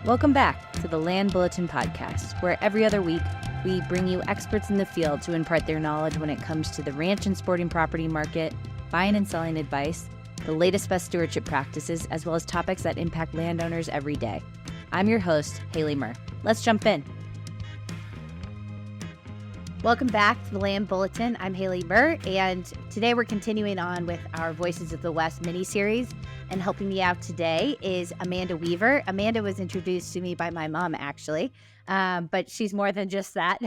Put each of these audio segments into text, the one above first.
Welcome back to the Land Bulletin Podcast, where every other week we bring you experts in the field to impart their knowledge when it comes to the ranch and sporting property market, buying and selling advice, the latest best stewardship practices, as well as topics that impact landowners every day. I'm your host, Haley Murr. Let's jump in. Welcome back to the Land Bulletin. I'm Haley Murr, and today we're continuing on with our Voices of the West mini-series. And helping me out today is Amanda Weaver. Amanda was introduced to me by my mom, actually, but she's more than just that.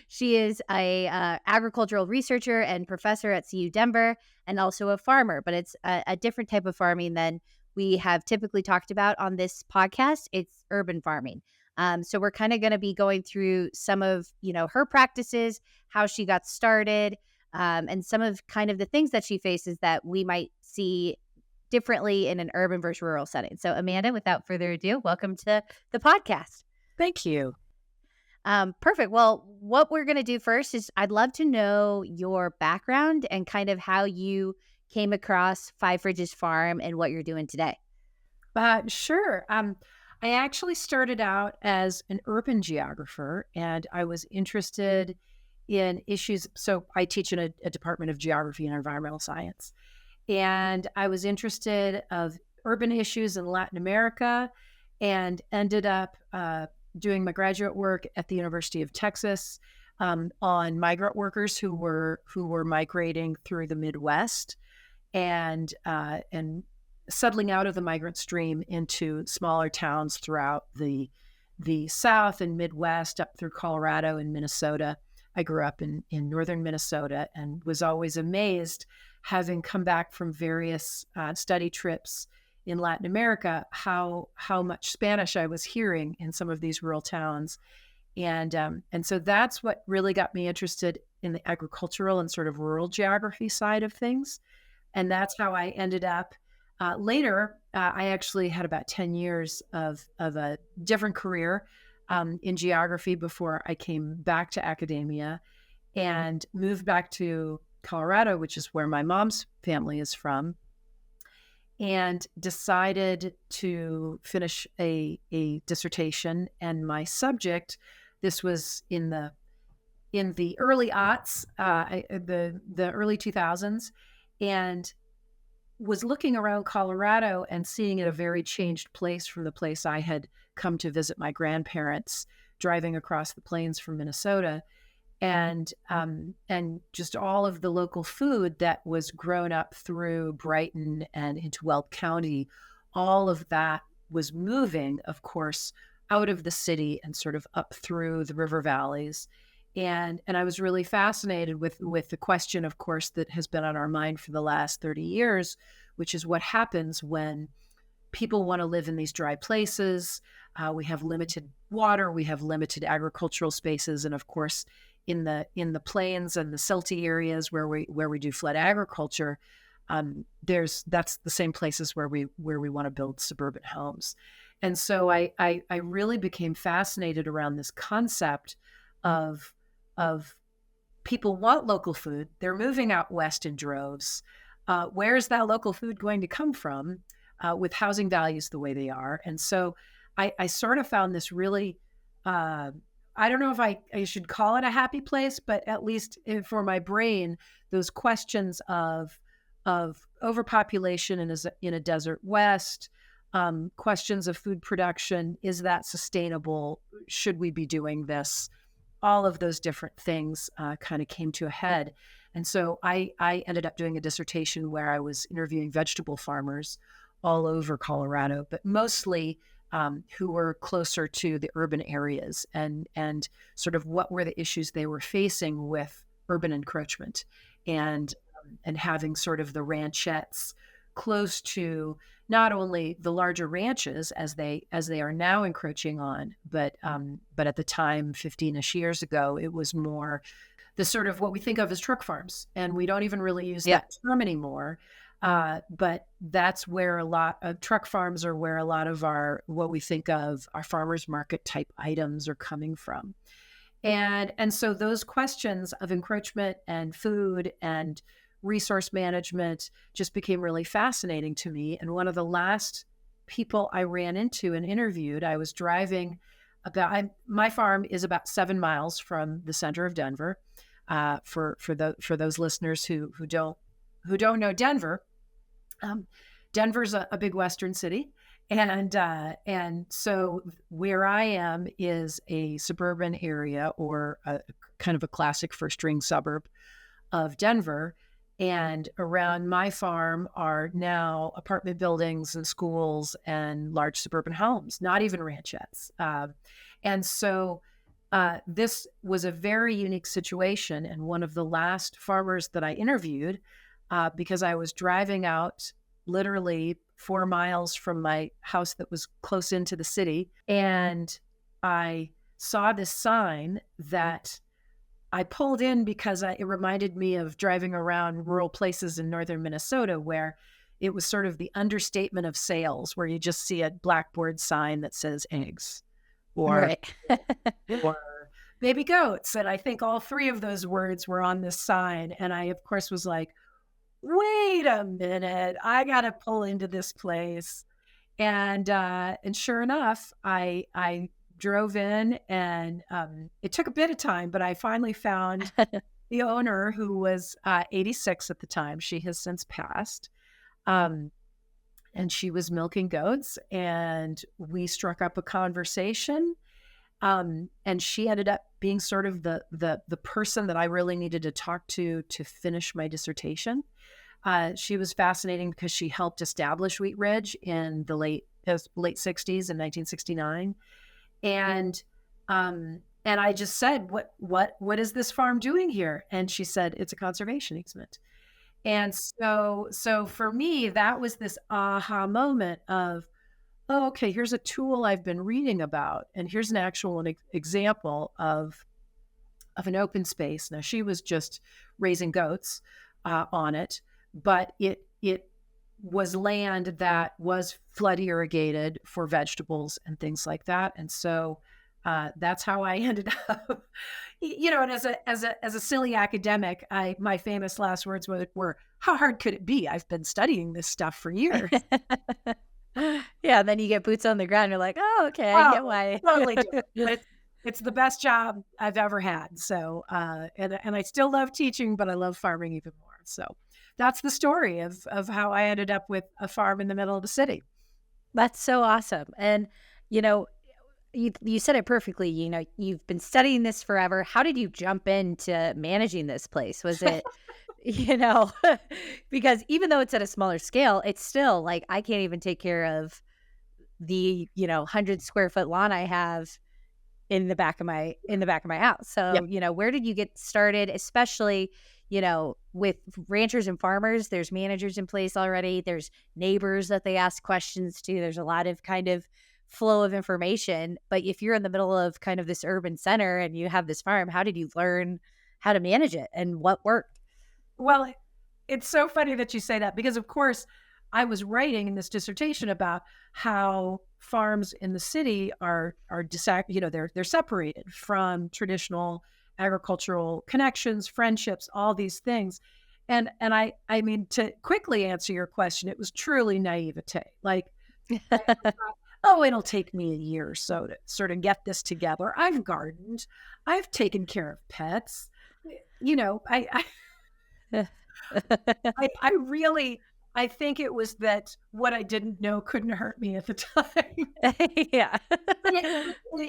She is a agricultural researcher and professor at CU Denver, and also a farmer, but it's a different type of farming than we have typically talked about on this podcast. It's urban farming. So we're kind of going to be going through some of, her practices, how she got started, and some of kind of the things that she faces that we might see differently in an urban versus rural setting. So Amanda, without further ado, welcome to the podcast. Thank you. Perfect. Well, what we're going to do first is I'd love to know your background and kind of how you came across Five Ridges Farm and what you're doing today. Sure. I actually started out as an urban geographer, and I was interested in issues. So I teach in a department of geography and environmental science. And I was interested of urban issues in Latin America and ended up doing my graduate work at the University of Texas on migrant workers who were migrating through the Midwest and settling out of the migrant stream into smaller towns throughout the South and Midwest up through Colorado and Minnesota. I grew up in northern Minnesota and was always amazed, having come back from various study trips in Latin America, how much Spanish I was hearing in some of these rural towns. And so that's what really got me interested in the agricultural and sort of rural geography side of things. And that's how I ended up. Later, I actually had about 10 years of a different career in geography before I came back to academia and moved back to Colorado, which is where my mom's family is from, and decided to finish a dissertation. And my subject, this was in the early aughts, the early 2000s, and was looking around Colorado and seeing it a very changed place from the place I had come to visit my grandparents, driving across the plains from Minnesota. And just all of the local food that was grown up through Brighton and into Weld County, all of that was moving, of course, out of the city and sort of up through the river valleys. And I was really fascinated with the question, of course, that has been on our mind for the last 30 years, which is what happens when people want to live in these dry places. We have limited water, we have limited agricultural spaces, and of course, in the plains and the silty areas where we do flood agriculture, that's the same places where we want to build suburban homes. And so I really became fascinated around this concept of people want local food. They're moving out west in droves. Where's that local food going to come from with housing values the way they are? And so I sort of found this really, I don't know if I should call it a happy place, but at least for my brain, those questions of overpopulation in a desert west, questions of food production, is that sustainable? Should we be doing this? All of those different things kind of came to a head. And so I ended up doing a dissertation where I was interviewing vegetable farmers all over Colorado, but mostly who were closer to the urban areas and sort of what were the issues they were facing with urban encroachment and having sort of the ranchettes close to not only the larger ranches as they are now encroaching on, but at the time, 15-ish years ago, it was more the sort of what we think of as truck farms. And we don't even really use that term anymore. But that's where a lot of truck farms are, where a lot of what we think of our farmers market type items are coming from. And so those questions of encroachment and food and resource management just became really fascinating to me. And one of the last people I ran into and interviewed. I was driving my farm is about 7 miles from the center of Denver. For those listeners who don't know Denver, Denver's a big Western city, and so where I am is a suburban area, or a kind of a classic first ring suburb of Denver. And around my farm are now apartment buildings and schools and large suburban homes, not even ranchettes. And so this was a very unique situation. And one of the last farmers that I interviewed, because I was driving out literally 4 miles from my house that was close into the city, and I saw this sign that I pulled in because it reminded me of driving around rural places in northern Minnesota, where it was sort of the understatement of sales, where you just see a blackboard sign that says eggs or, Right. or baby goats. And I think all three of those words were on this sign. And I, of course, was like, wait a minute, I got to pull into this place. And sure enough, I drove in, and it took a bit of time, but I finally found the owner, who was 86 at the time. She has since passed. And she was milking goats, and we struck up a conversation. And she ended up being sort of the person that I really needed to talk to finish my dissertation. She was fascinating because she helped establish Wheat Ridge in the late 60s in 1969. And I just said, what is this farm doing here? And she said, it's a conservation easement. And so for me, that was this aha moment of, oh, okay, here's a tool I've been reading about, and here's an actual example of an open space. Now, she was just raising goats on it, but it was land that was flood irrigated for vegetables and things like that. And so that's how I ended up, and as a silly academic, my famous last words were, how hard could it be? I've been studying this stuff for years. Yeah. Then you get boots on the ground. You're like, oh, okay. I get why. Totally do. But it's the best job I've ever had. So, and I still love teaching, but I love farming even more. So that's the story of how I ended up with a farm in the middle of the city. That's so awesome. And, you said it perfectly. You've been studying this forever. How did you jump into managing this place? Was it, because even though it's at a smaller scale, it's still like, I can't even take care of the, 100 square foot lawn I have in the back of my house. So, Yep. Where did you get started? Especially, with ranchers and farmers, there's managers in place already. There's neighbors that they ask questions to. There's a lot of kind of flow of information. But if you're in the middle of kind of this urban center and you have this farm, how did you learn how to manage it and what worked? Well, it's so funny that you say that, because of course I was writing in this dissertation about how farms in the city are they're separated from traditional agricultural connections, friendships, all these things. And I mean, to quickly answer your question, it was truly naivete. Like, oh, it'll take me a year or so to sort of get this together. I've gardened, I've taken care of pets. I think it was that what I didn't know couldn't hurt me at the time. Yeah.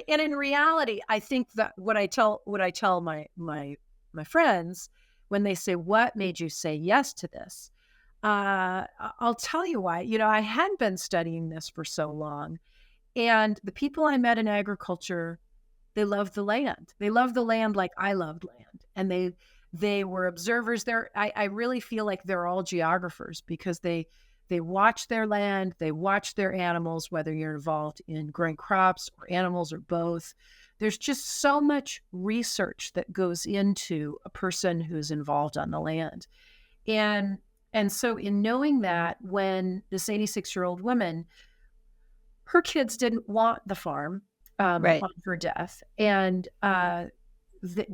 And in reality, I think that what I tell my friends when they say, what made you say yes to this? I'll tell you why. I had been studying this for so long, and the people I met in agriculture, they loved the land. They loved the land like I loved land, and they were observers there. I really feel like they're all geographers, because they watch their land, they watch their animals, whether you're involved in growing crops or animals or both. There's just so much research that goes into a person who's involved on the land. And so in knowing that, when this 86-year-old woman, her kids didn't want the farm Right. on her death, and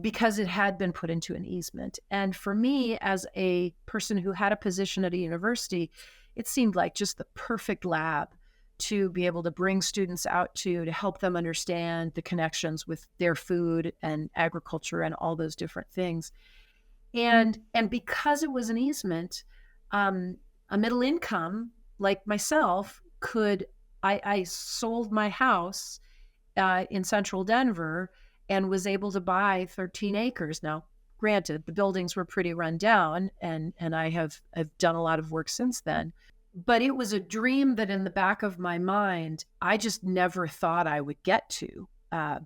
because it had been put into an easement. And for me, as a person who had a position at a university, it seemed like just the perfect lab to be able to bring students out to help them understand the connections with their food and agriculture and all those different things. And because it was an easement, a middle income like myself I sold my house in central Denver and was able to buy 13 acres. Now, granted, the buildings were pretty run down, and I've done a lot of work since then. But it was a dream that in the back of my mind, I just never thought I would get to,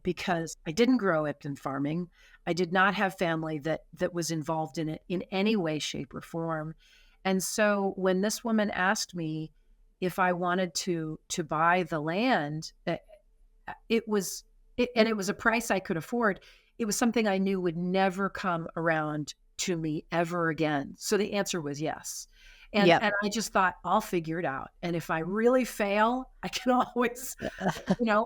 because I didn't grow up in farming. I did not have family that was involved in it in any way, shape, or form. And so when this woman asked me if I wanted to buy the land, it was and it was a price I could afford. It was something I knew would never come around to me ever again. So the answer was yes. Yep. And I just thought, I'll figure it out. And if I really fail, I can always,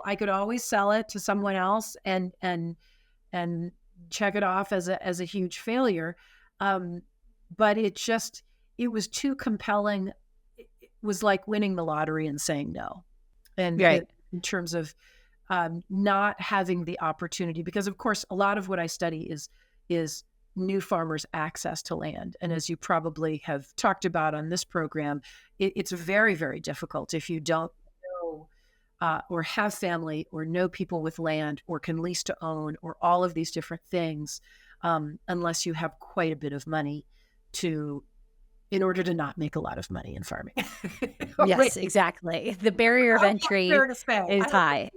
I could always sell it to someone else and check it off as a huge failure. But it was too compelling. It was like winning the lottery and saying no. And Right. in terms of not having the opportunity, because of course, a lot of what I study is new farmers' access to land. And as you probably have talked about on this program, it's very, very difficult if you don't know or have family or know people with land or can lease to own or all of these different things, unless you have quite a bit of money in order to not make a lot lot in farming. Yes, exactly. The barrier of entry Fair to say. is high.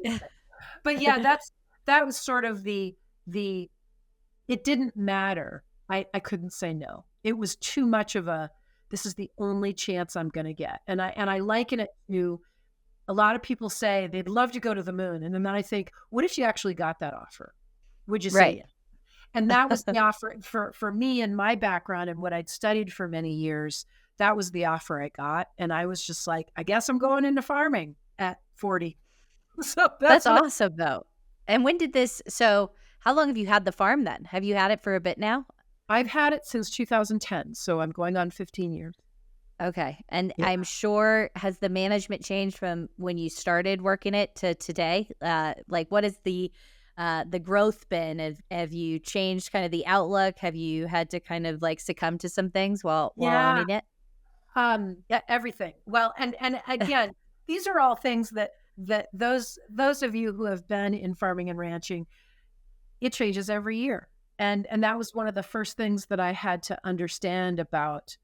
But yeah, that was sort of the it didn't matter. I couldn't say no. It was too much of this is the only chance I'm going to get. And I liken it to, a lot of people say they'd love to go to the moon. And then I think, what if you actually got that offer? Would you say Right. yes? And that was the offer for me and my background and what I'd studied for many years. That was the offer I got. And I was just like, I guess I'm going into farming at 40. So That's that's awesome, though. And so how long have you had the farm then? Have you had it for a bit now? I've had it since 2010. So I'm going on 15 years. Okay. And Yeah. I'm sure, has the management changed from when you started working it to today? Like, what has the growth been? Have you changed kind of the outlook? Have you had to kind of like succumb to some things while Yeah. owning it? Yeah, everything. Well, and again, these are all things that those of you who have been in farming and ranching, it changes every year. And that was one of the first things that I had to understand about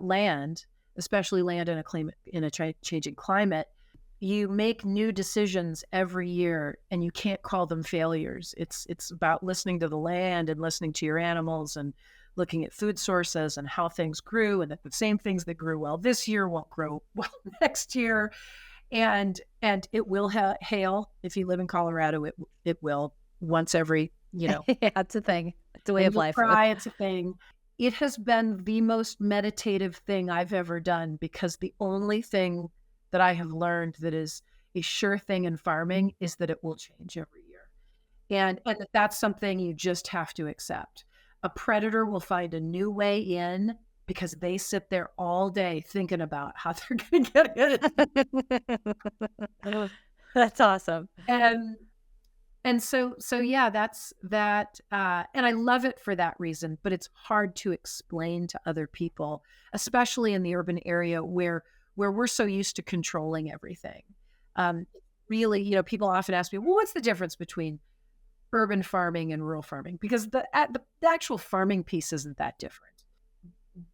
land, especially land in a changing climate. You make new decisions every year and you can't call them failures. It's about listening to the land and listening to your animals and looking at food sources and how things grew, and that the same things that grew well this year won't grow well next year. And it will hail. If you live in Colorado, it will once every, Yeah, it's a thing. It's a way and of you'll life. cry, it's a thing. It has been the most meditative thing I've ever done, because the only thing that I have learned that is a sure thing in farming is that it will change every year. And that's something you just have to accept. A predator will find a new way in because they sit there all day thinking about how they're going to get in. That's awesome. And so yeah, that's that. And I love it for that reason, but it's hard to explain to other people, especially in the urban area where we're so used to controlling everything. Really, people often ask me, well, what's the difference between urban farming and rural farming? Because the actual farming piece isn't that different.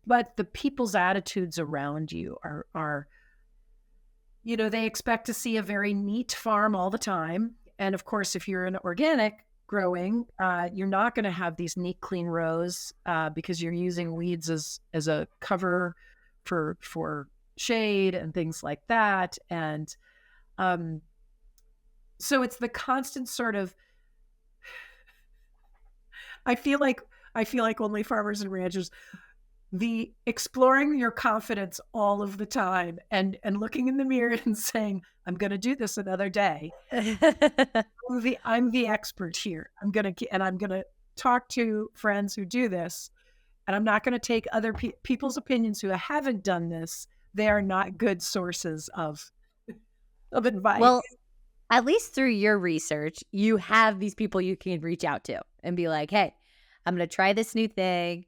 But the people's attitudes around you are they expect to see a very neat farm all the time. And of course, if you're in organic growing, you're not going to have these neat, clean rows because you're using weeds as a cover for shade and things like that. And so it's the constant sort of, I feel like only farmers and ranchers, the exploring your confidence all of the time and looking in the mirror and saying, I'm going to do this another day. I'm the expert here. I'm going to talk to friends who do this, and I'm not going to take other people's opinions who haven't done this. They are not good sources of of advice. Well, at least through your research, you have these people you can reach out to and be like, "Hey, I'm going to try this new thing.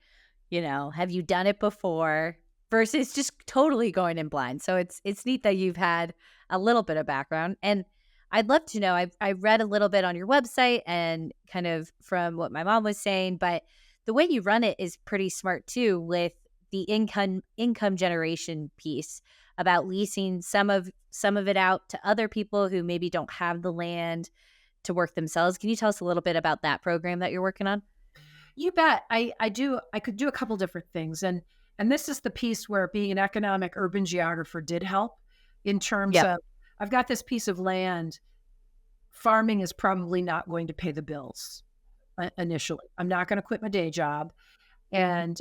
Have you done it before?" Versus just totally going in blind. So it's neat that you've had a little bit of background. And I'd love to know. I read a little bit on your website and kind of from what my mom was saying, but the way you run it is pretty smart too, with the income generation piece about leasing some of it out to other people who maybe don't have the land to work themselves. Can you tell us a little bit about that program that you're working on? You bet. I could do a couple different things. And this is the piece where being an economic urban geographer did help in terms Yep. of I've got this piece of land. Farming is probably not going to pay the bills initially. I'm not going to quit my day job. And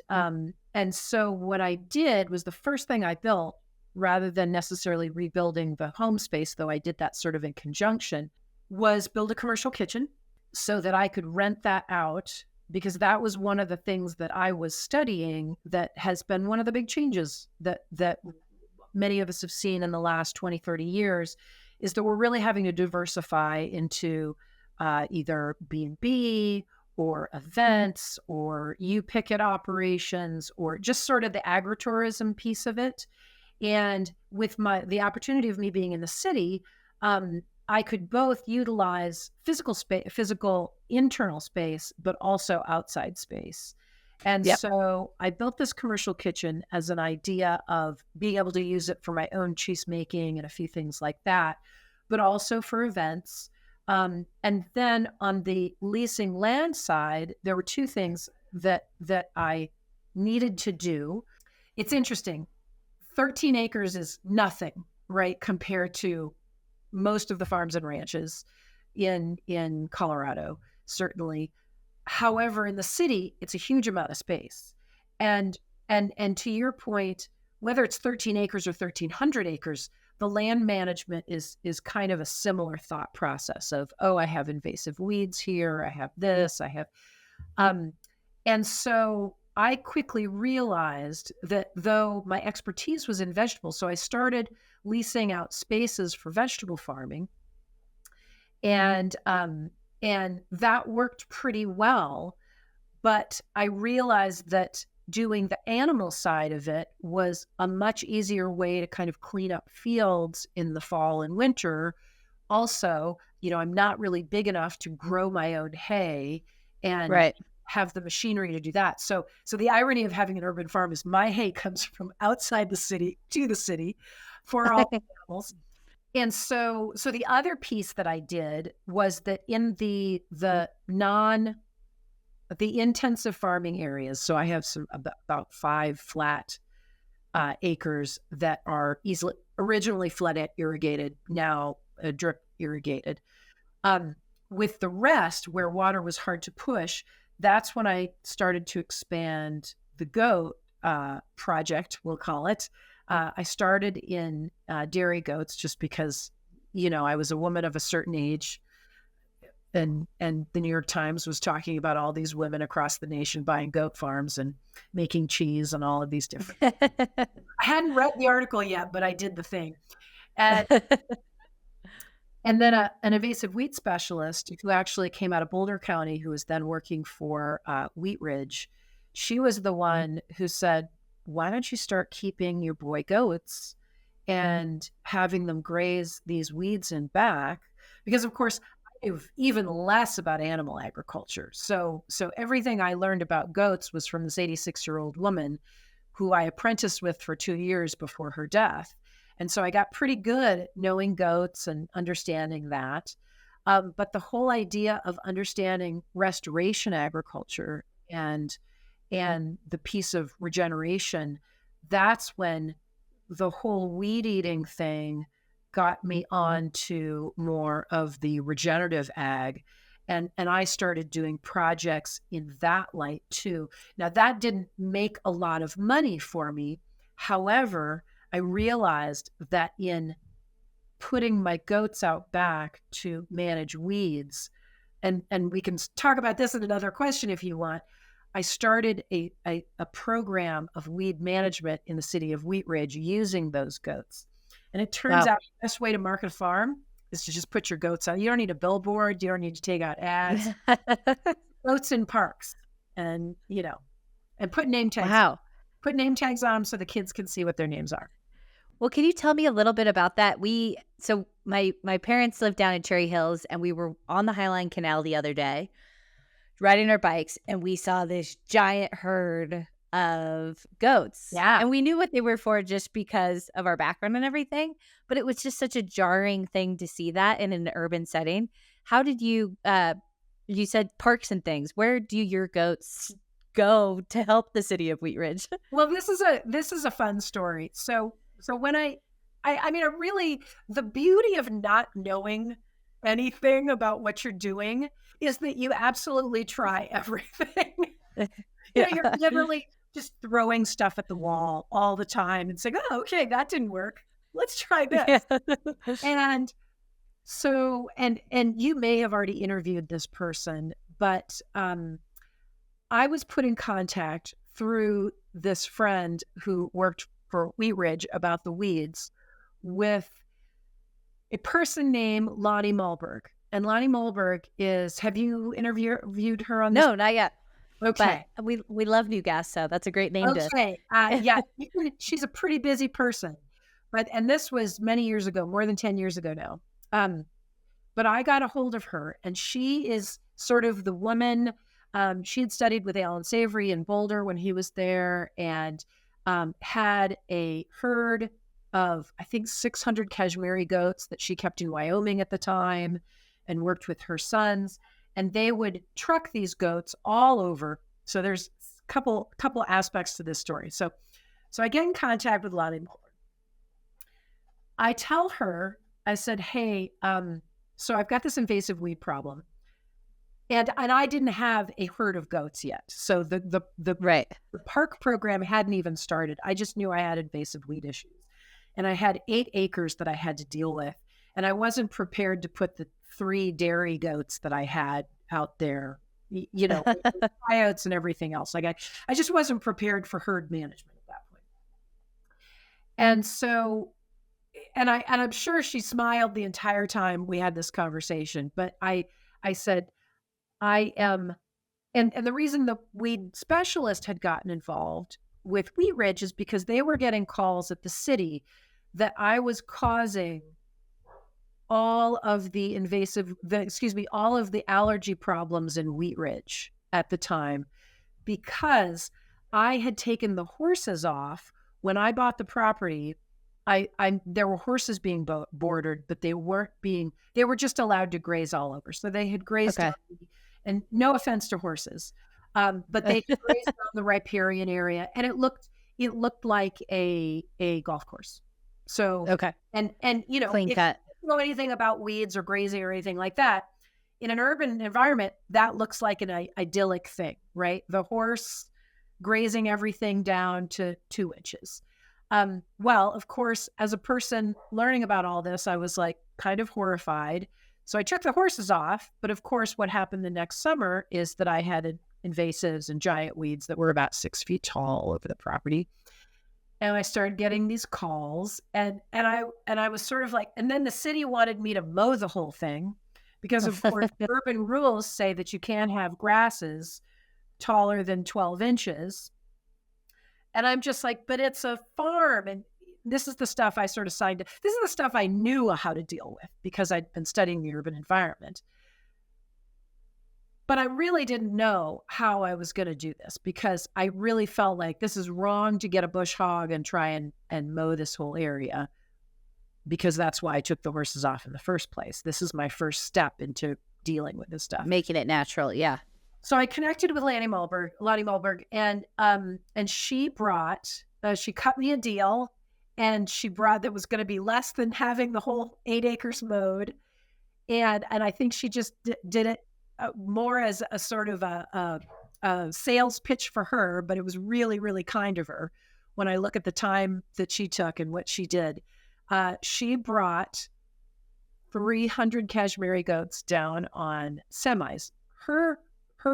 so what I did was the first thing I built, rather than necessarily rebuilding the home space, though I did that sort of in conjunction, was build a commercial kitchen so that I could rent that out, because that was one of the things that I was studying that has been one of the big changes that many of us have seen in the last 20, 30 years, is that we're really having to diversify into either B&B or events or you picket operations or just sort of the agritourism piece of it. And with the opportunity of me being in the city, I could both utilize physical space, physical internal space, but also outside space. And Yep. so I built this commercial kitchen as an idea of being able to use it for my own cheese making and a few things like that, but also for events. And then on the leasing land side, there were two things that I needed to do. It's interesting. 13 acres is nothing, right, compared to most of the farms and ranches in Colorado, certainly. However, in the city, it's a huge amount of space. And to your point, whether it's 13 acres or 1,300 acres, the land management is kind of a similar thought process of, oh, I have invasive weeds here, I have this, I have um, and so I quickly realized that though my expertise was in vegetables, so I started leasing out spaces for vegetable farming, and that worked pretty well. But I realized that doing the animal side of it was a much easier way to kind of clean up fields in the fall and winter. Also, I'm not really big enough to grow my own hay and Right. have the machinery to do that. So the irony of having an urban farm is my hay comes from outside the city to the city for all animals. And so the other piece that I did was that in the intensive farming areas, so I have about 5 flat acres that are easily originally flood irrigated, now drip irrigated. With the rest, where water was hard to push, that's when I started to expand the goat project, we'll call it. I started in dairy goats just because, I was a woman of a certain age. And the New York Times was talking about all these women across the nation buying goat farms and making cheese and all of these different. I hadn't read the article yet, but I did the thing. And and then an invasive wheat specialist who actually came out of Boulder County, who was then working for Wheat Ridge, she was the one who said, "Why don't you start keeping your boy goats and having them graze these weeds in back?" Because of course, I knew even less about animal agriculture. So everything I learned about goats was from this 86-year-old woman who I apprenticed with for 2 years before her death. And so I got pretty good at knowing goats and understanding that. But the whole idea of understanding restoration agriculture and the piece of regeneration, that's when the whole weed eating thing got me on to more of the regenerative ag. And I started doing projects in that light too. Now, that didn't make a lot of money for me. However, I realized that in putting my goats out back to manage weeds, and we can talk about this in another question if you want. I started a program of weed management in the city of Wheat Ridge using those goats. And it turns Wow. out the best way to market a farm is to just put your goats out. You don't need a billboard. You don't need to take out ads. Goats in parks, and and put name tags. Wow. Put name tags on them so the kids can see what their names are. Well, can you tell me a little bit about that? My parents live down in Cherry Hills, and we were on the Highline Canal the other day riding our bikes, and we saw this giant herd of goats. Yeah. And we knew what they were for just because of our background and everything, but it was just such a jarring thing to see that in an urban setting. How did you said parks and things. Where do your goats go to help the city of Wheat Ridge? Well, this is a fun story. So when I mean, really, the beauty of not knowing anything about what you're doing is that you absolutely try everything. Yeah. You're literally just throwing stuff at the wall all the time and saying, "Oh, okay, that didn't work. Let's try this." Yeah. And so, and you may have already interviewed this person, but I was put in contact through this friend who worked for Wheat Ridge about the weeds with a person named Lonnie Mulberg. And Lonnie Mulberg have you interviewed her on this? No, not yet. Okay. But we love new guests, so that's a great name to Okay. Yeah, she's a pretty busy person. And this was many years ago, more than 10 years ago now. But I got a hold of her, and she is sort of the woman. She had studied with Alan Savory in Boulder when he was there, and had a herd of, I think, 600 Kashmiri goats that she kept in Wyoming at the time, and worked with her sons. And they would truck these goats all over. So there's a couple aspects to this story. So I get in contact with Lonnie Moore. I tell her, I said, "Hey, so I've got this invasive weed problem." And I didn't have a herd of goats yet. So the Right. the park program hadn't even started. I just knew I had invasive weed issues. And I had 8 acres that I had to deal with. And I wasn't prepared to put the 3 dairy goats that I had out there, with coyotes and everything else. Like I just wasn't prepared for herd management at that point. And so, and I'm sure she smiled the entire time we had this conversation, but I said, I am, and the reason the weed specialist had gotten involved with Wheat Ridge is because they were getting calls at the city that I was causing all of the all of the allergy problems in Wheat Ridge at the time, because I had taken the horses off when I bought the property. There were horses being bordered, but they were just allowed to graze all over. So they had grazed, Okay. and no offense to horses, but they had grazed on the riparian area, and it looked like a golf course. So, Okay. and Clean if cut. you know anything about weeds or grazing or anything like that, in an urban environment, that looks like an idyllic thing, right? The horse grazing everything down to 2 inches. Well, of course, as a person learning about all this, I was like kind of horrified. So I took the horses off. But of course, what happened the next summer is that I had invasives and giant weeds that were about 6 feet tall all over the property. And I started getting these calls, and I was sort of like, and then the city wanted me to mow the whole thing because, of course, urban rules say that you can't have grasses taller than 12 inches. And I'm just like, but it's a farm. And this is the stuff I sort of signed. This is the stuff I knew how to deal with because I'd been studying the urban environment. But I really didn't know how I was going to do this, because I really felt like this is wrong to get a bush hog and try and mow this whole area, because that's why I took the horses off in the first place. This is my first step into dealing with this stuff. Making it natural. Yeah. So I connected with Lonnie Mulberg, and she cut me a deal, and she brought that was going to be less than having the whole 8 acres mowed. And I think she just did it more as a sort of a sales pitch for her, but it was really, really kind of her when I look at the time that she took and what she did. She brought 300 Kashmiri goats down on semis. Her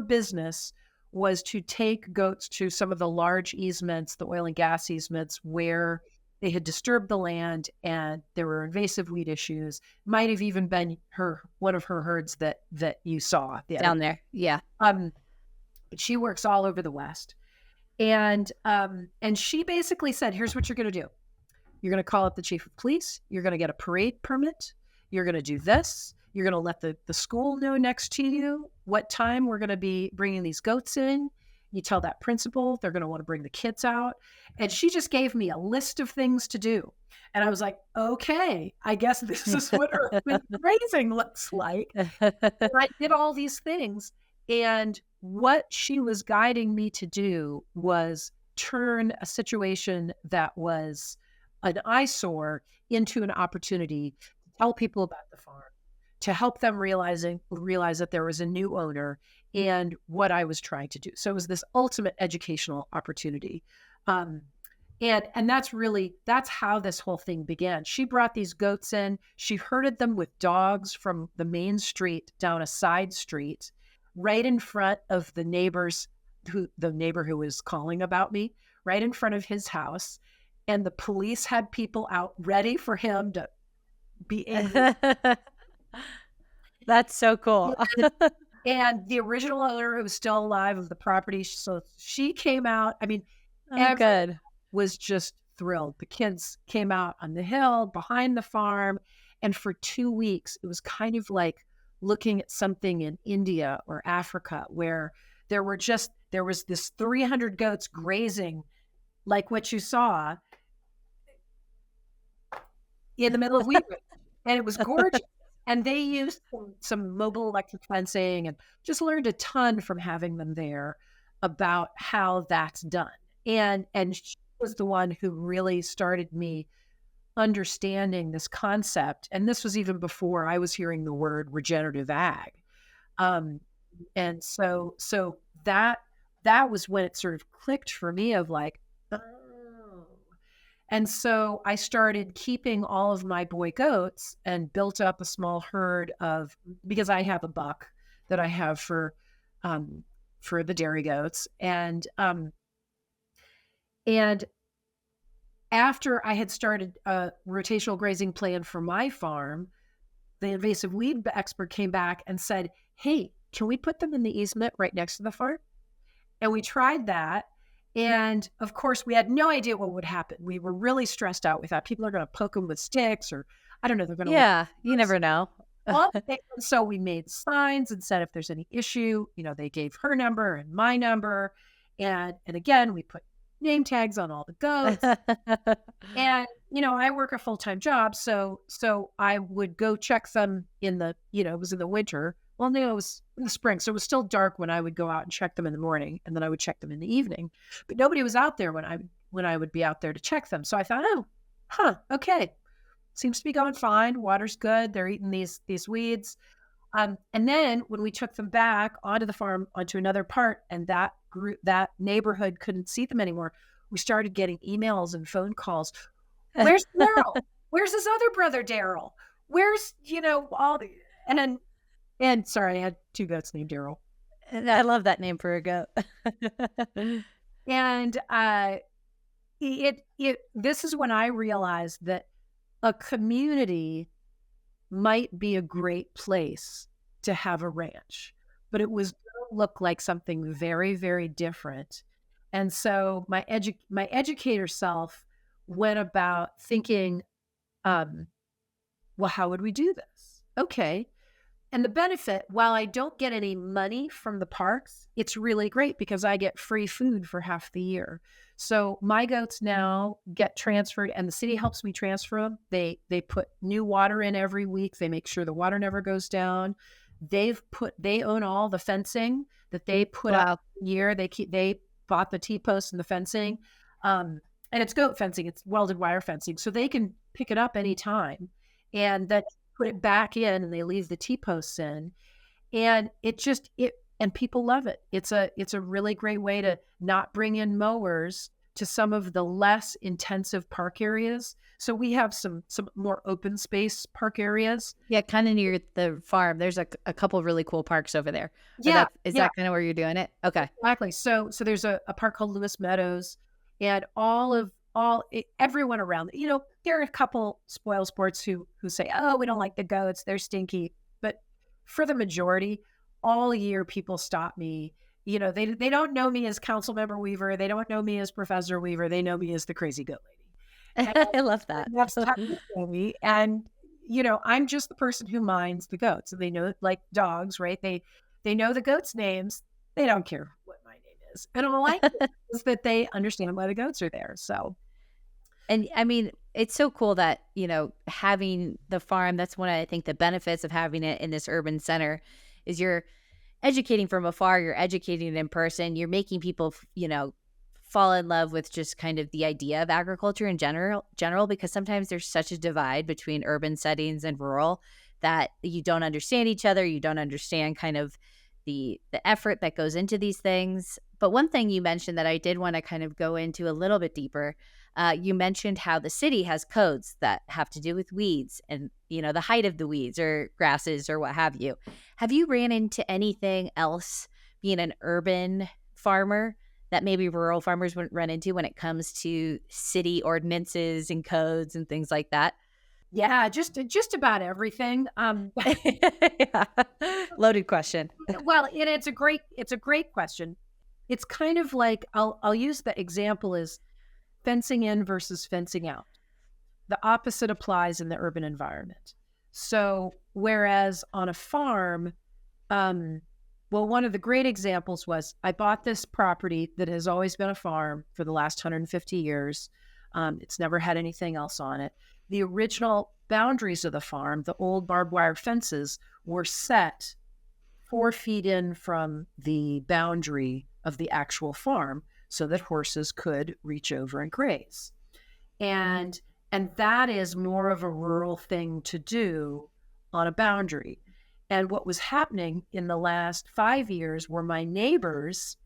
business was to take goats to some of the large easements, the oil and gas easements, where they had disturbed the land and there were invasive weed issues. Might have even been one of her herds that you saw the other. Down there. Yeah. But she works all over the West. And she basically said, here's what you're going to do. You're going to call up the chief of police. You're going to get a parade permit. You're going to do this. You're going to let the school know next to you what time we're going to be bringing these goats in. You tell that principal they're going to want to bring the kids out. And she just gave me a list of things to do. And I was like, okay, I guess this is what urban grazing looks like. And I did all these things. And what she was guiding me to do was turn a situation that was an eyesore into an opportunity to tell people about the farm, to help them realize that there was a new owner and what I was trying to do. So it was this ultimate educational opportunity. And that's how this whole thing began. She brought these goats in. She herded them with dogs from the main street down a side street, right in front of the neighbor who was calling about me, right in front of his house. And the police had people out ready for him to be angry. That's so cool. And the original owner, who was still alive of the property, so she came out. I mean, Good. Was just thrilled. The kids came out on the hill behind the farm, and for 2 weeks, it was kind of like looking at something in India or Africa, where there was this 300 goats grazing, like what you saw, in the middle of wheat ridge. And it was gorgeous. And they used some mobile electric fencing and just learned a ton from having them there about how that's done. And she was the one who really started me understanding this concept. And this was even before I was hearing the word regenerative ag. And so that was when it sort of clicked for me of like, oh. And so I started keeping all of my boy goats and built up a small herd because I have a buck that I have for the dairy goats. And after I had started a rotational grazing plan for my farm, the invasive weed expert came back and said, hey, can we put them in the easement right next to the farm? And we tried that. And of course, we had no idea what would happen. We were really stressed out. We thought people are going to poke them with sticks, or I don't know. They're going to. Yeah, you never know. So we made signs and said if there's any issue, they gave her number and my number. And again, we put name tags on all the goats. And, I work a full-time job. So I would go check them it was in the winter. Well, no, it was in the spring. So it was still dark when I would go out and check them in the morning, and then I would check them in the evening. But nobody was out there when I would be out there to check them. So I thought, okay, seems to be going fine. Water's good. They're eating these weeds. And then when we took them back onto the farm, onto another part, and that neighborhood couldn't see them anymore, we started getting emails and phone calls. Where's Daryl? Where's his other brother, Daryl? Where's, all the, and sorry, I had 2 goats named Daryl. I love that name for a goat. And this is when I realized that a community might be a great place to have a ranch, but it was going to look like something very, very different. And so my educator self went about thinking, well, how would we do this? Okay. And the benefit, while I don't get any money from the parks, it's really great because I get free food for half the year. So my goats now get transferred, and the city helps me transfer them. They put new water in every week. They make sure the water never goes down. They own all the fencing that they put up a year. They bought the T-posts and the fencing. And it's goat fencing. It's welded wire fencing. So they can pick it up anytime and then put it back in, and they leave the T-posts in. And and people love it. It's a really great way to not bring in mowers to some of the less intensive park areas. So we have some more open space park areas. Yeah, kind of near the farm. There's a couple of really cool parks over there. Yeah. Is that kind of where you're doing it? Okay. Exactly. So there's a park called Lewis Meadows, and all of everyone around. There are a couple spoil sports who say, "Oh, we don't like the goats; they're stinky." But for the majority, all year people stop me. They don't know me as Council Member Weaver. They don't know me as Professor Weaver. They know me as the crazy goat lady. I love that. And that's how they know me. And I'm just the person who minds the goats. So they know, like dogs, right? They know the goats' names. They don't care what my name is. And all I like is that they understand why the goats are there. So, And I mean, it's so cool that, having the farm, that's one of, I think, the benefits of having it in this urban center is you're educating from afar, you're educating in person, you're making people, fall in love with just kind of the idea of agriculture in general, because sometimes there's such a divide between urban settings and rural that you don't understand each other. You don't understand kind of the effort that goes into these things. But one thing you mentioned that I did want to kind of go into a little bit deeper, you mentioned how the city has codes that have to do with weeds and, the height of the weeds or grasses or what have you. Have you ran into anything else being an urban farmer that maybe rural farmers wouldn't run into when it comes to city ordinances and codes and things like that? yeah, just about everything. Yeah. Loaded question. Well, and it's a great question. It's kind of like I'll use the example as fencing in versus fencing out. The opposite applies in the urban environment. So whereas on a farm, well, one of the great examples was I bought this property that has always been a farm for the last 150 years. It's never had anything else on it. The original boundaries of the farm, the old barbed wire fences, were set 4 feet in from the boundary of the actual farm so that horses could reach over and graze. And that is more of a rural thing to do on a boundary. And what was happening in the last 5 years were my neighbors,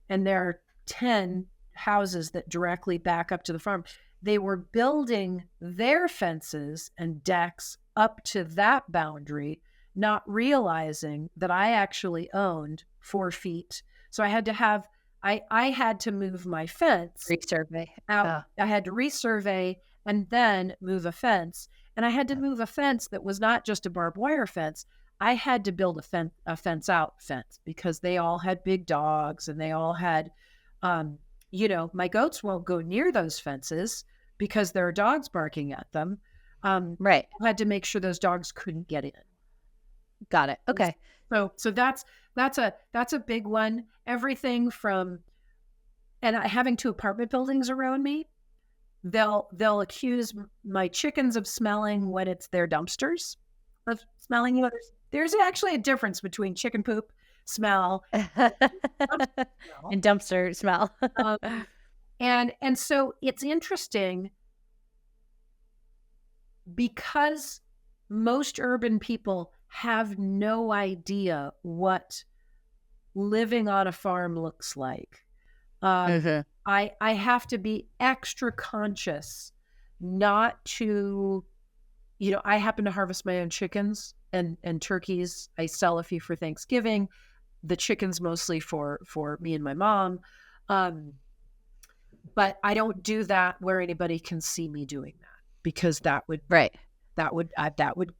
and there are 10 houses that directly back up to the farm, they were building their fences and decks up to that boundary, not realizing that I actually owned 4 feet. So I had to move my fence Resurvey. out. I had to resurvey and then move a fence. And I had to move a fence that was not just a barbed wire fence. I had to build a fence out fence because they all had big dogs and they all had, my goats won't go near those fences because there are dogs barking at them. Right. I had to make sure those dogs couldn't get in. Got it. Okay. So that's a big one. Everything from, and having 2 apartment buildings around me, they'll accuse my chickens of smelling when it's their dumpsters of smelling. There's actually a difference between chicken poop smell and dumpster smell. And so it's interesting because most urban people have no idea what living on a farm looks like. I have to be extra conscious not to, I happen to harvest my own chickens and turkeys. I sell a few for Thanksgiving, the chickens mostly for me and my mom. But I don't do that where anybody can see me doing that because that would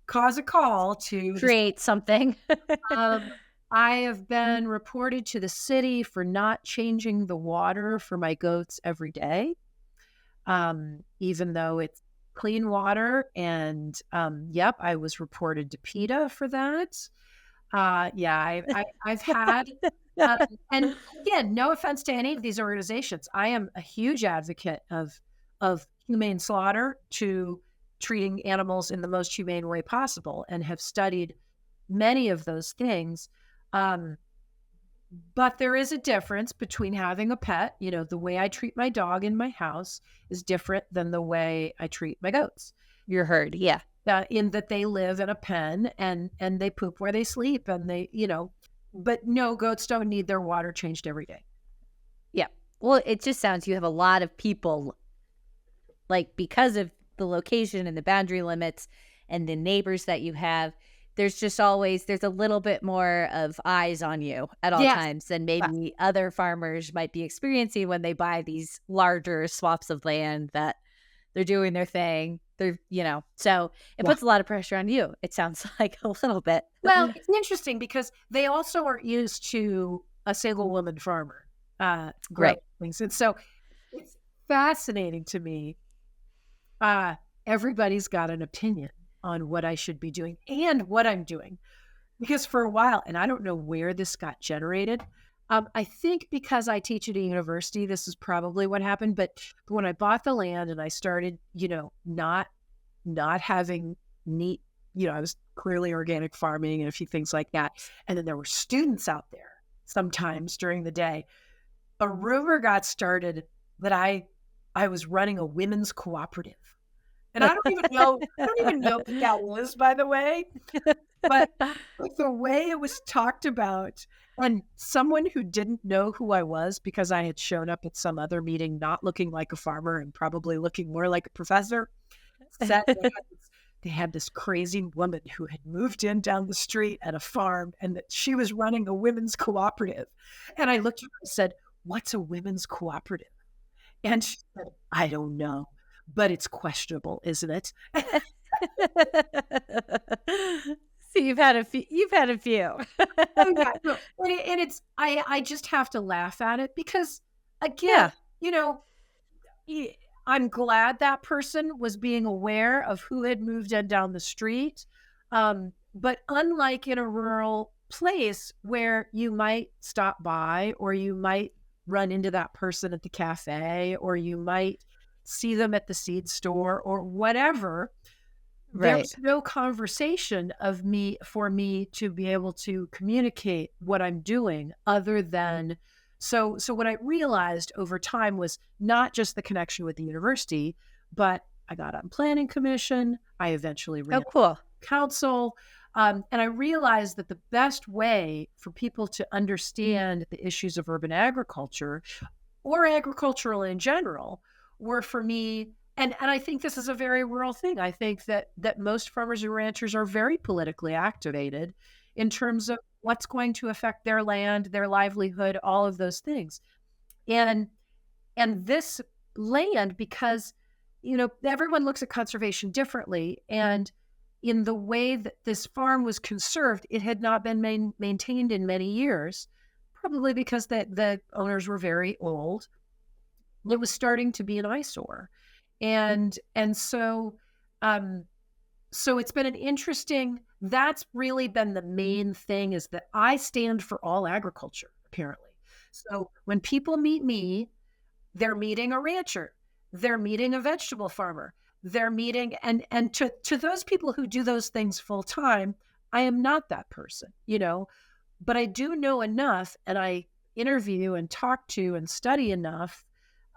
cause a call to create something. I have been reported to the city for not changing the water for my goats every day, even though it's clean water. And I was reported to PETA for that. I've had, and again, no offense to any of these organizations. I am a huge advocate of humane slaughter, to treating animals in the most humane way possible, and have studied many of those things. But there is a difference between having a pet. The way I treat my dog in my house is different than the way I treat my goats. Your herd, yeah. In that they live in a pen and they poop where they sleep, and they, but no, goats don't need their water changed every day. Yeah. Well, it just sounds, you have a lot of people, like, because of the location and the boundary limits and the neighbors that you have, there's just always there's a little bit more of eyes on you at all Yes. times than But maybe other farmers might be experiencing when they buy these larger swaths of land that they're doing their thing. So it yeah. puts a lot of pressure on you. It sounds like a little bit. Well, it's interesting because they also aren't used to a single woman farmer growing Right. things. And so it's fascinating to me. Uh, Everybody's got an opinion on what I should be doing and what I'm doing. Because for a while, and I don't know where this got generated. I think because I teach at a university, this is probably what happened. But when I bought the land and I started, not having neat, I was clearly organic farming and a few things like that. And then there were students out there sometimes during the day. A rumor got started that I was running a women's cooperative. And I don't even know what that was, by the way. But the way it was talked about, and someone who didn't know who I was because I had shown up at some other meeting not looking like a farmer and probably looking more like a professor, said they had this crazy woman who had moved in down the street at a farm and that she was running a women's cooperative. And I looked at her and said, "What's a women's cooperative?" And she said, "I don't know, but it's questionable, isn't it?" So you've had a few. You've had a few. Oh, yeah, no, and it's I just have to laugh at it because, again, Yeah. you know, y I'm glad that person was being aware of who had moved in down the street, but unlike in a rural place where you might stop by or you might run into that person at the cafe or you might see them at the seed store or whatever, Right. there's no conversation for me to be able to communicate what I'm doing other than so what I realized over time was not just the connection with the university, but I got on planning commission. I eventually Oh, ran cool. council. And I realized that the best way for people to understand the issues of urban agriculture or agricultural in general were for me and I think this is a very rural thing. I think that most farmers and ranchers are very politically activated in terms of what's going to affect their land, their livelihood, all of those things. And and this land, because everyone looks at conservation differently, and in the way that this farm was conserved, it had not been maintained in many years, probably because the owners were very old. It was starting to be an eyesore. And um so it's been an interesting that's really been the main thing is that I stand for all agriculture, apparently. So when people meet me, they're meeting a rancher, they're meeting a vegetable farmer, they're meeting and to those people who do those things full time, I am not that person, but I do know enough and I interview and talk to and study enough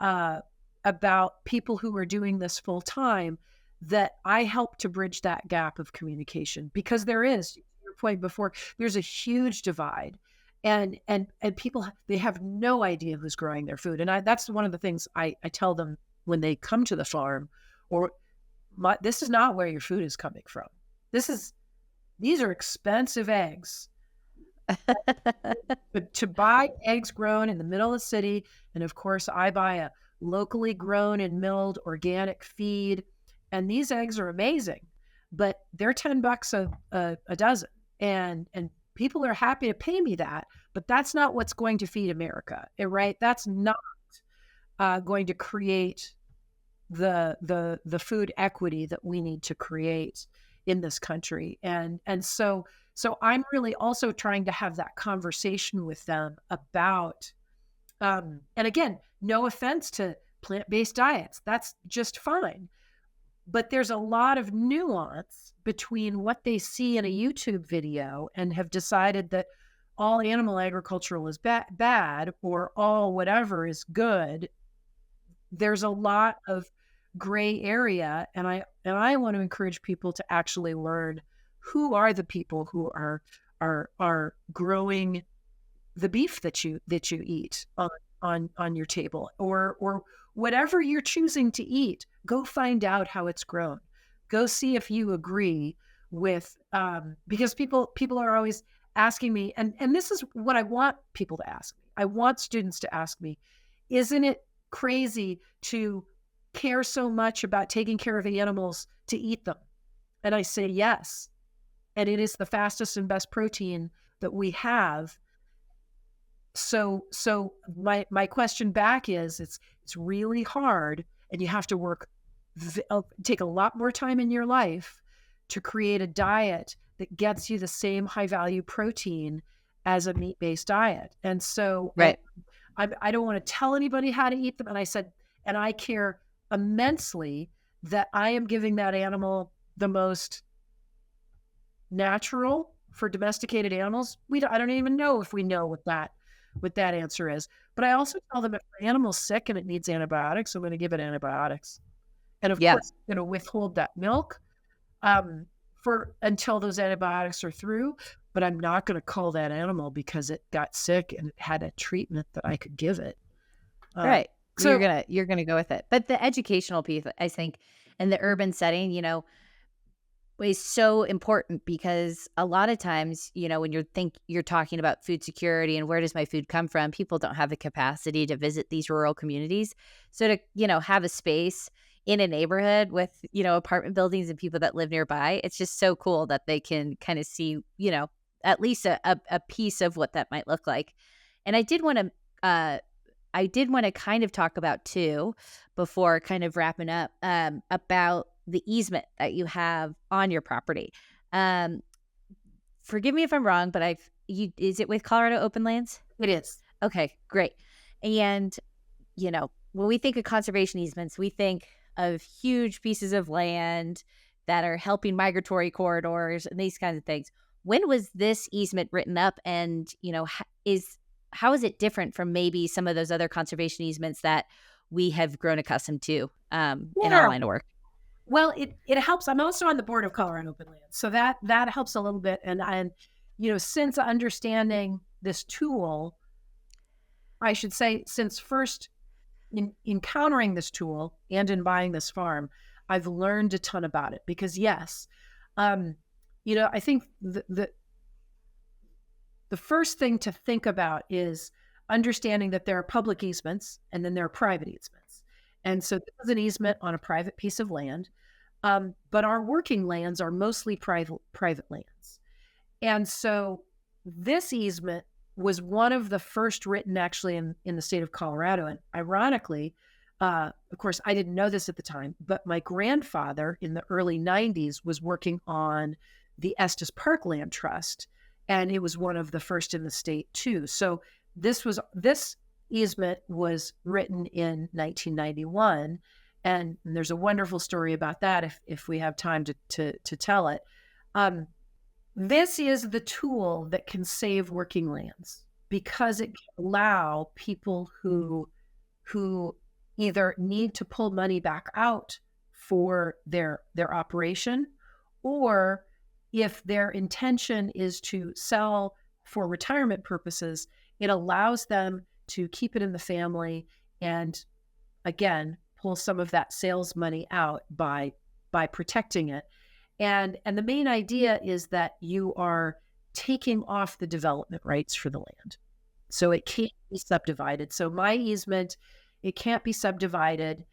uh, about people who are doing this full time that I help to bridge that gap of communication because there is, to your point before, there's a huge divide. And people they have no idea who's growing their food. And that's one of the things I tell them when they come to the farm, or this is not where your food is coming from. These are expensive eggs. But to buy eggs grown in the middle of the city, and of course I buy a locally grown and milled organic feed, and these eggs are amazing, but they're $10 a dozen, and people are happy to pay me that, but that's not what's going to feed America, right? That's not going to create the food equity that we need to create in this country, and so I'm really also trying to have that conversation with them about, and again, no offense to plant-based diets, that's just fine. But there's a lot of nuance between what they see in a YouTube video and have decided that all animal agricultural is bad or all whatever is good. There's a lot of gray area, and I want to encourage people to actually learn who are the people who are growing the beef that you eat on your table, or whatever you're choosing to eat. Go find out how it's grown. Go see if you agree with because people are always asking me, and this is what I want people to ask me. I want students to ask me, isn't it crazy to care so much about taking care of animals to eat them? And I say yes. And it is the fastest and best protein that we have. So my question back is, it's really hard, and you have to take a lot more time in your life to create a diet that gets you the same high value protein as a meat based diet. And so Right. I don't want to tell anybody how to eat them. And I said, and I care immensely that I am giving that animal the most natural for domesticated animals. I don't even know if we know what that answer is. But I also tell them if the animal's sick and it needs antibiotics, I'm going to give it antibiotics. And of Yeah. course, I'm going to withhold that milk for until those antibiotics are through. But I'm not going to call that animal because it got sick and it had a treatment that I could give it. Right. So You're gonna go with it. But the educational piece, I think, in the urban setting, is so important because a lot of times, when you're talking about food security and where does my food come from, people don't have the capacity to visit these rural communities. So to, have a space in a neighborhood with, apartment buildings and people that live nearby, it's just so cool that they can kind of see, at least a piece of what that might look like. And I did want to kind of talk about too, before kind of wrapping up, about the easement that you have on your property. Um, Forgive me if I'm wrong, but is it with Colorado Open Lands? it is. Okay, great. And, when we think of conservation easements, we think of huge pieces of land that are helping migratory corridors and these kinds of things. When was this easement written up? And, how is it different from maybe some of those other conservation easements that we have grown accustomed to in our Yeah. line of work? Well, it helps. I'm also on the board of Colorado Open Land, so that helps a little bit. And since understanding this tool, I should say, since first in encountering this tool and in buying this farm, I've learned a ton about it. Because yes, I think the first thing to think about is understanding that there are public easements and then there are private easements. And so this is an easement on a private piece of land. But our working lands are mostly private lands. And so this easement was one of the first written actually in the state of Colorado. And ironically, of course, I didn't know this at the time, but my grandfather in the early 90s was working on the Estes Parkland Trust. And it was one of the first in the state too. So this easement was written in 1991. And there's a wonderful story about that if we have time to tell it. This is the tool that can save working lands because it can allow people who either need to pull money back out for their operation, or if their intention is to sell for retirement purposes, it allows them to keep it in the family and, again, pull some of that sales money out by protecting it. And the main idea is that you are taking off the development rights for the land. So it can't be subdivided. So my easement, it can't be subdivided,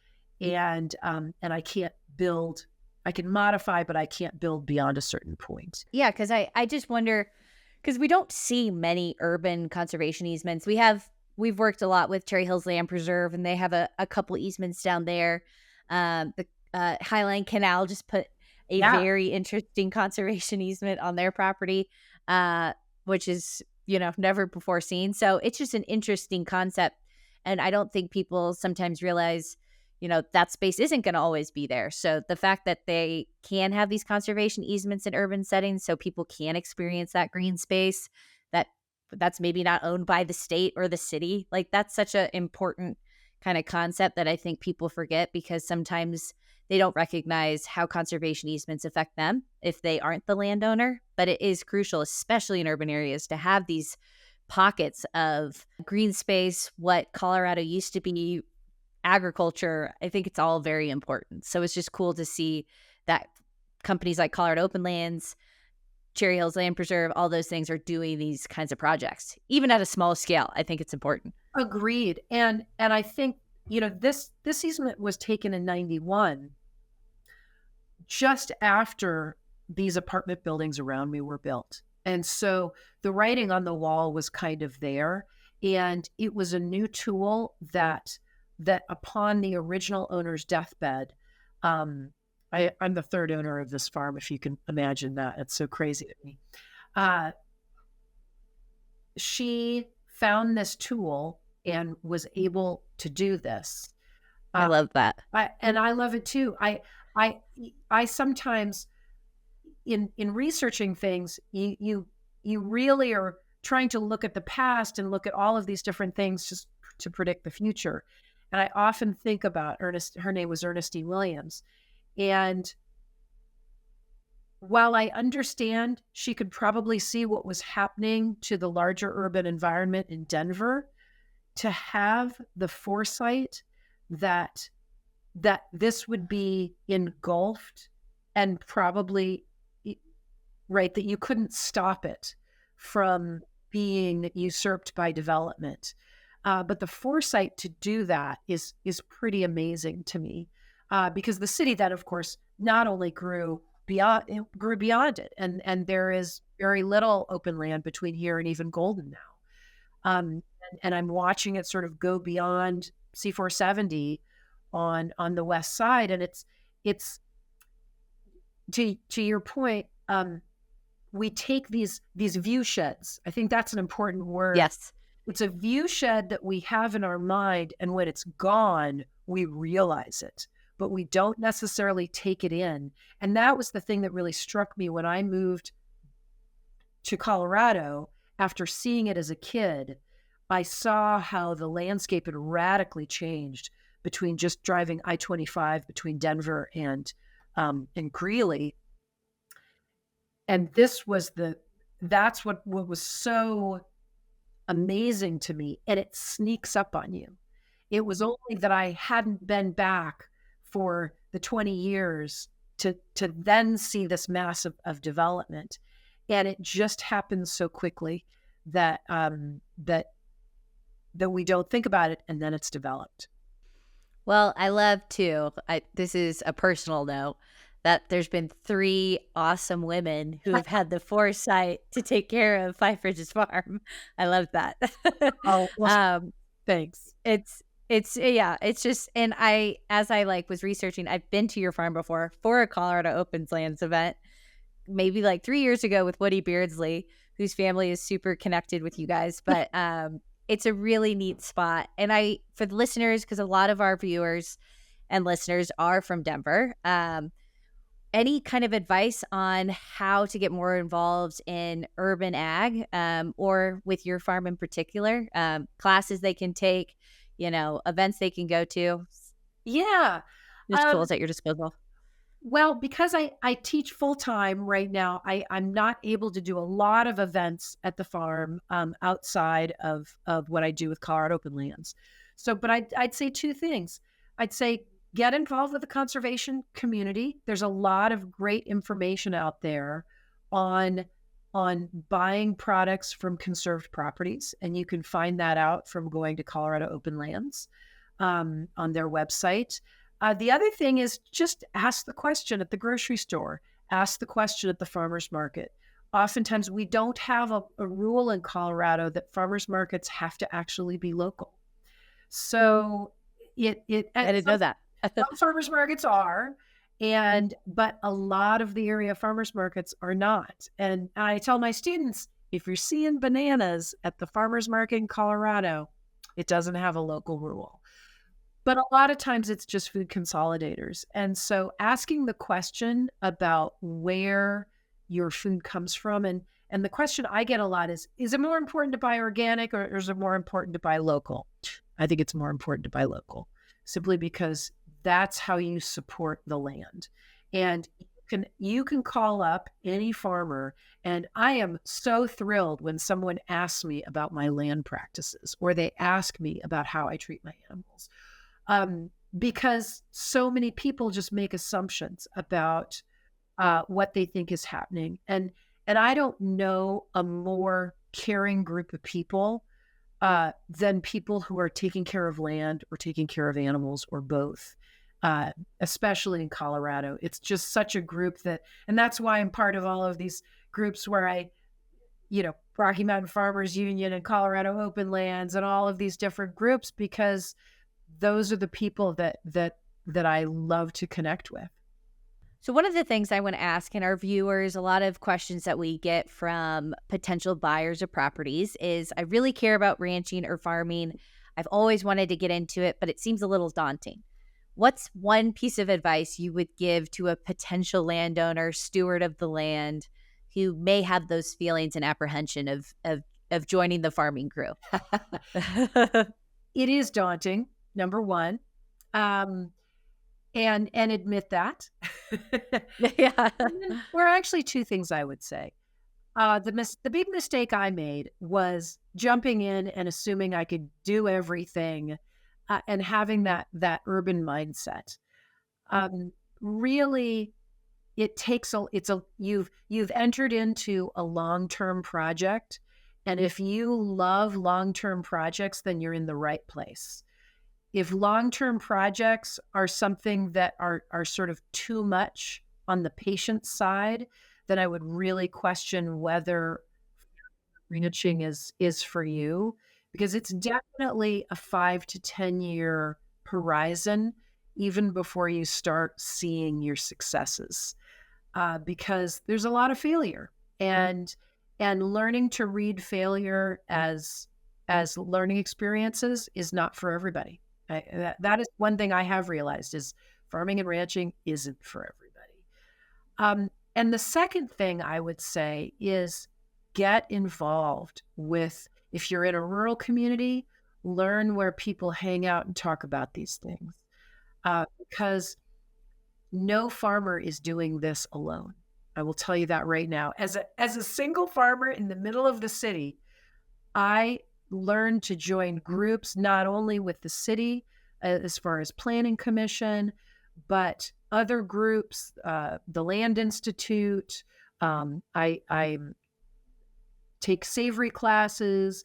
and I can't build. I can modify, but I can't build beyond a certain point. Yeah, because I just wonder, because we don't see many urban conservation easements. We've worked a lot with Cherry Hills Land Preserve, and they have a couple easements down there. The Highline Canal just put a very interesting conservation easement on their property, which is, never before seen. So it's just an interesting concept. And I don't think people sometimes realize, that space isn't going to always be there. So the fact that they can have these conservation easements in urban settings so people can experience that green space that's maybe not owned by the state or the city, like that's such an important kind of concept that I think people forget, because sometimes they don't recognize how conservation easements affect them if they aren't the landowner. But it is crucial, especially in urban areas, to have these pockets of green space, what Colorado used to be agriculture. I think it's all very important. So it's just cool to see that companies like Colorado Open Lands, Cherry Hills Land Preserve, all those things are doing these kinds of projects, even at a small scale. I think it's important. Agreed. And I think, this easement was taken in 91, just after these apartment buildings around me were built. And so the writing on the wall was kind of there. And it was a new tool that upon the original owner's deathbed, I'm the third owner of this farm, if you can imagine that. It's so crazy to me. Uh, she found this tool and was able to do this. I love that. And I love it too. I sometimes in researching things, you really are trying to look at the past and look at all of these different things just to predict the future. And I often think about her name was Ernestine Williams. And while I understand she could probably see what was happening to the larger urban environment in Denver, to have the foresight that this would be engulfed and probably, right, that you couldn't stop it from being usurped by development. But the foresight to do that is pretty amazing to me, because the city then, of course, not only grew beyond it, and there is very little open land between here and even Golden now. And I'm watching it sort of go beyond C470 on the west side, and it's to your point. We take these view sheds. I think that's an important word. Yes. It's a view shed that we have in our mind, and when it's gone, we realize it, but we don't necessarily take it in. And that was the thing that really struck me when I moved to Colorado. After seeing it as a kid, I saw how the landscape had radically changed between just driving I-25 between Denver and Greeley. And that's what was so amazing to me. And it sneaks up on you. It was only that I hadn't been back for the 20 years to then see this mass of development. And it just happens so quickly that we don't think about it, and then it's developed. Well, I love too. This is a personal note, that there's been 3 awesome women who have had the foresight to take care of Five Bridges Farm. I love that. Oh, well, thanks. It's just, and as I was researching, I've been to your farm before for a Colorado Opens Lands event, maybe 3 years ago with Woody Beardsley, whose family is super connected with you guys. But it's a really neat spot. And for the listeners, because a lot of our viewers and listeners are from Denver, any kind of advice on how to get more involved in urban ag, or with your farm in particular, classes they can take, events they can go to? Yeah. Just tools at your disposal. Well, because I teach full-time right now, I'm not able to do a lot of events at the farm outside of what I do with Colorado Open Lands. So, but I'd say 2 things. I'd say get involved with the conservation community. There's a lot of great information out there on buying products from conserved properties, and you can find that out from going to Colorado Open Lands on their website. The other thing is just ask the question at the grocery store, ask the question at the farmer's market. Oftentimes we don't have a rule in Colorado that farmers markets have to actually be local. So I didn't know that. Some farmers markets are, but a lot of the area farmers markets are not. And I tell my students, if you're seeing bananas at the farmers market in Colorado, it doesn't have a local rule. But a lot of times it's just food consolidators. And so asking the question about where your food comes from, and the question I get a lot is it more important to buy organic, or is it more important to buy local? I think it's more important to buy local, simply because that's how you support the land. And you can call up any farmer, and I am so thrilled when someone asks me about my land practices, or they ask me about how I treat my animals. Because so many people just make assumptions about what they think is happening. And I don't know a more caring group of people than people who are taking care of land or taking care of animals or both, especially in Colorado. It's just such a group and that's why I'm part of all of these groups where Rocky Mountain Farmers Union and Colorado Open Lands and all of these different groups, because those are the people that I love to connect with. So one of the things I want to ask in our viewers, a lot of questions that we get from potential buyers of properties is, I really care about ranching or farming. I've always wanted to get into it, but it seems a little daunting. What's one piece of advice you would give to a potential landowner, steward of the land, who may have those feelings and apprehension of joining the farming crew? It is daunting, number one. And admit that. Yeah. There are actually two things I would say. The big mistake I made was jumping in and assuming I could do everything, and having that urban mindset. Really, it takes you've entered into a long-term project, and if you love long-term projects, then you're in the right place. If long-term projects are something that are sort of too much on the patient side, then I would really question whether ranching is for you, because it's definitely a 5 to 10 year horizon, even before you start seeing your successes, because there's a lot of failure, and learning to read failure as learning experiences is not for everybody. That is one thing I have realized, is farming and ranching isn't for everybody. And the second thing I would say is get involved with, if you're in a rural community, learn where people hang out and talk about these things, because no farmer is doing this alone. I will tell you that right now. As a single farmer in the middle of the city, I learn to join groups, not only with the city as far as planning commission, but other groups, the Land Institute. I take savory classes,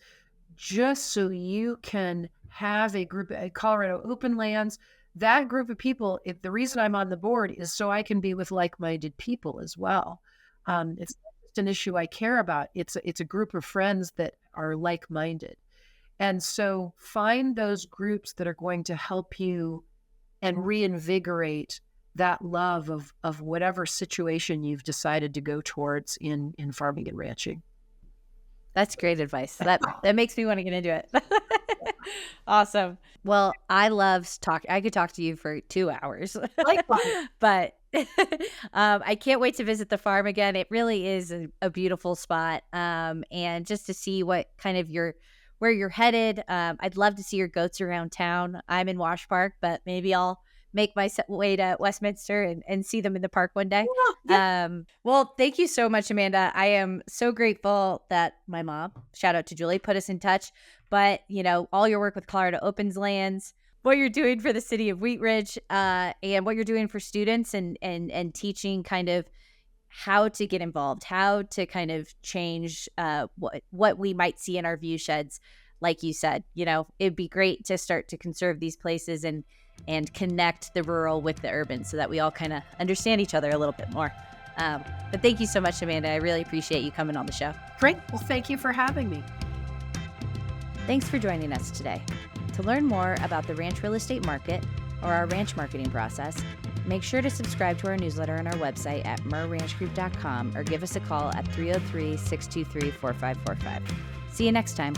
just so you can have a group at Colorado Open Lands. That group of people, the reason I'm on the board is so I can be with like-minded people as well. It's not just an issue I care about. It's a group of friends that are like-minded. And so find those groups that are going to help you and reinvigorate that love of whatever situation you've decided to go towards in farming and ranching. That's great advice. That makes me want to get into it. Awesome. Well, I could talk to you for 2 hours. Likewise. But I can't wait to visit the farm again. It really is a beautiful spot. And just to see what kind of where you're headed. I'd love to see your goats around town. I'm in Wash Park, but maybe I'll make my way to Westminster and see them in the park one day. Yeah. Well, thank you so much, Amanda. I am so grateful that my mom, shout out to Julie, put us in touch. But, all your work with Colorado Opens Lands, what you're doing for the city of Wheat Ridge, and what you're doing for students and teaching kind of how to get involved, how to kind of change what we might see in our view sheds. Like you said, it'd be great to start to conserve these places and connect the rural with the urban so that we all kind of understand each other a little bit more. But thank you so much, Amanda. I really appreciate you coming on the show. Great. Well, thank you for having me. Thanks for joining us today. To learn more about the ranch real estate market or our ranch marketing process, make sure to subscribe to our newsletter on our website at merranchgroup.com or give us a call at 303-623-4545. See you next time.